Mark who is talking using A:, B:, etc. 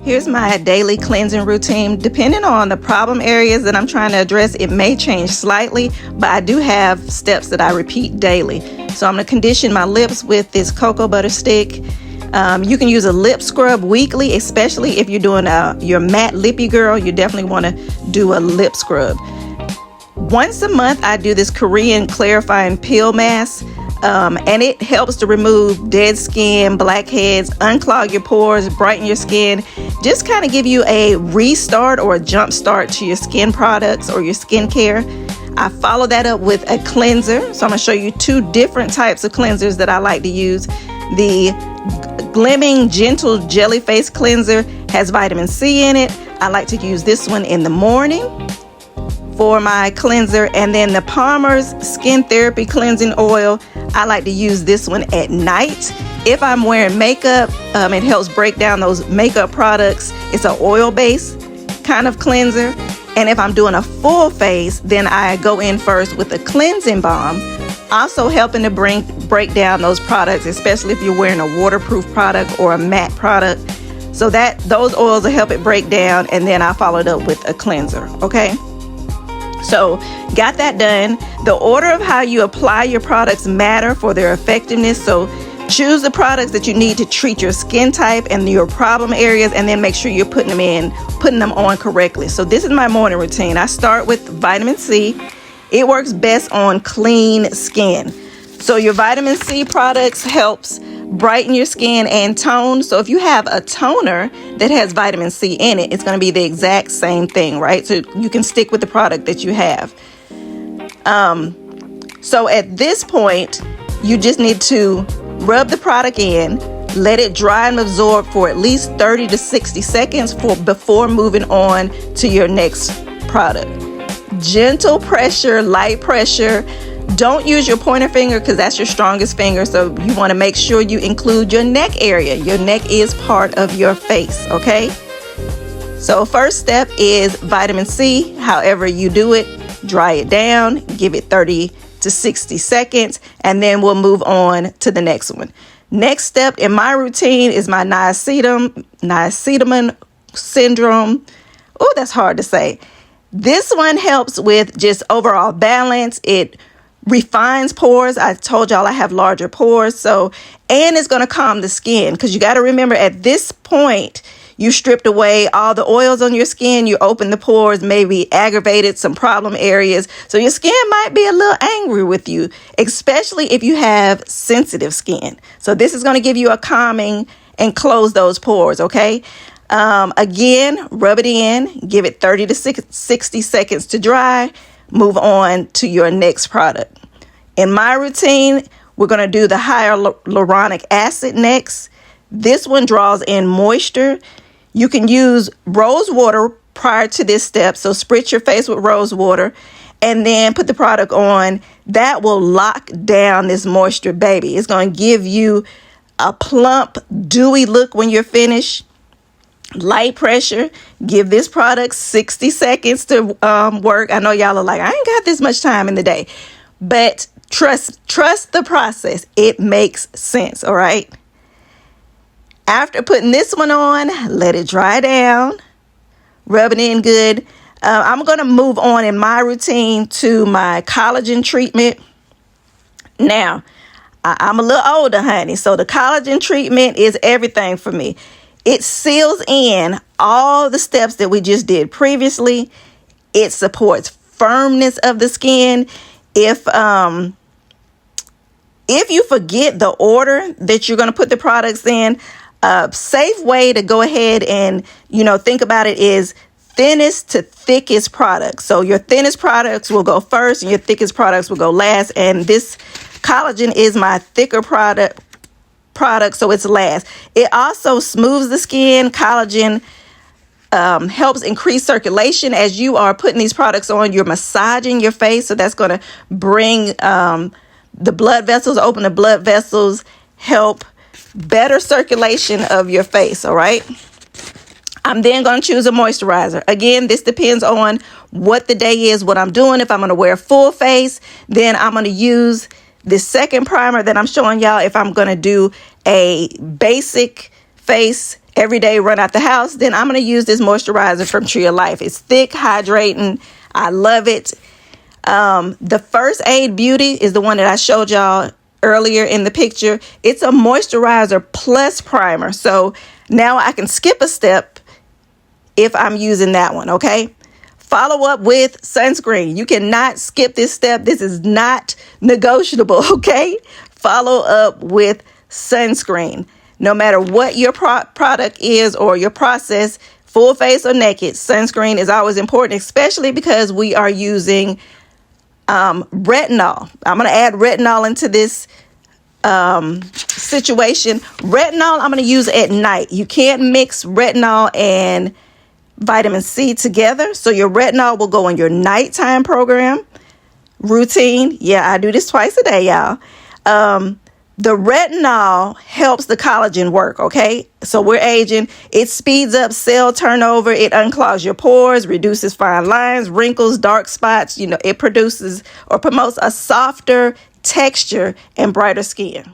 A: Here's my daily cleansing routine. Depending on the problem areas that I'm trying to address, it may change slightly, but I do have steps that I repeat daily. So I'm going to condition my lips with this cocoa butter stick. You can use a lip scrub weekly, especially if you're doing your matte lippy girl. You definitely want to do a lip scrub. Once a month, I do this Korean clarifying peel mask. And it helps to remove dead skin, blackheads, unclog your pores, brighten your skin, just kind of give you a restart or a jump start to your skin products or your skincare. I follow that up with a cleanser. So I'm going to show you two different types of cleansers that I like to use. The Glimming Gentle Jelly Face Cleanser has vitamin C in it. I like to use this one in the morning for my cleanser, and then the Palmer's Skin Therapy Cleansing Oil, I like to use this one at night. If I'm wearing makeup, it helps break down those makeup products. It's an oil-based kind of cleanser. And if I'm doing a full face, then I go in first with a cleansing balm, also helping to break down those products, especially if you're wearing a waterproof product or a matte product. So that those oils will help it break down, and then I follow it up with a cleanser, okay? So got that done. The order of how you apply your products matter for their effectiveness. So choose the products that you need to treat your skin type and your problem areas, and then make sure you're putting them on correctly. So this is my morning routine. I start with vitamin C. It works best on clean skin. So your vitamin C products helps brighten your skin and tone. So if you have a toner that has vitamin C in it, it's going to be the exact same thing, right? So you can stick with the product that you have. So at this point, you just need to rub the product in, let it dry and absorb for at least 30 to 60 seconds before moving on to your next product. Gentle pressure, light pressure. Don't use your pointer finger because that's your strongest finger. So you want to make sure you include your neck area. Your neck is part of your face, okay? So first step is vitamin C. However you do it, dry it down, give it 30 to 60 seconds, and then we'll move on to the next one. Next step in my routine is my niacinamide syndrome. Oh, that's hard to say. This one helps with just overall balance. It refines pores. I told y'all I have larger pores, and it's going to calm the skin, because you got to remember at this point you stripped away all the oils on your skin, you opened the pores, maybe aggravated some problem areas, so your skin might be a little angry with you, especially if you have sensitive skin. So this is going to give you a calming and close those pores, okay? Again, rub it in, give it 30 to 60 seconds to dry. Move on to your next product. In my routine, we're going to do the hyaluronic acid next. This one draws in moisture. You can use rose water prior to this step. So spritz your face with rose water and then put the product on. That will lock down this moisture, baby. It's going to give you a plump, dewy look when you're finished. Light pressure. Give this product 60 seconds to work. I know y'all are like, I ain't got this much time in the day, but trust the process. It makes sense. All right. After putting this one on, let it dry down, rub it in good. I'm going to move on in my routine to my collagen treatment. Now, I'm a little older, honey, so the collagen treatment is everything for me. It seals in all the steps that we just did previously. It supports firmness of the skin. If you forget the order that you're going to put the products in, a safe way to go ahead and, think about it is thinnest to thickest products. So your thinnest products will go first and your thickest products will go last. And this collagen is my thicker product, so it's last. It also smooths the skin. Collagen helps increase circulation. As you are putting these products on, you're massaging your face, so that's going to bring the blood vessels, open the blood vessels, help better circulation of your face. All right. I'm then going to choose a moisturizer. Again, this depends on what the day is, what I'm doing. If I'm going to wear full face, then I'm going to use the second primer that I'm showing y'all. If I'm going to do a basic face every day run out the house, then I'm going to use this moisturizer from Tree of Life. It's thick, hydrating. I love it. The First Aid Beauty is the one that I showed y'all earlier in the picture. It's a moisturizer plus primer. So now I can skip a step if I'm using that one, okay? Follow up with sunscreen. You cannot skip this step. This is not negotiable, okay? Follow up with sunscreen. No matter what your product is or your process, full face or naked, sunscreen is always important, especially because we are using retinol. I'm going to add retinol into this situation. Retinol, I'm going to use at night. You can't mix retinol and vitamin C together. So your retinol will go in your nighttime program routine. Yeah, I do this twice a day, y'all. The retinol helps the collagen work, okay? So we're aging. It speeds up cell turnover. It unclogs your pores, reduces fine lines, wrinkles, dark spots. You know, it produces or promotes a softer texture and brighter skin.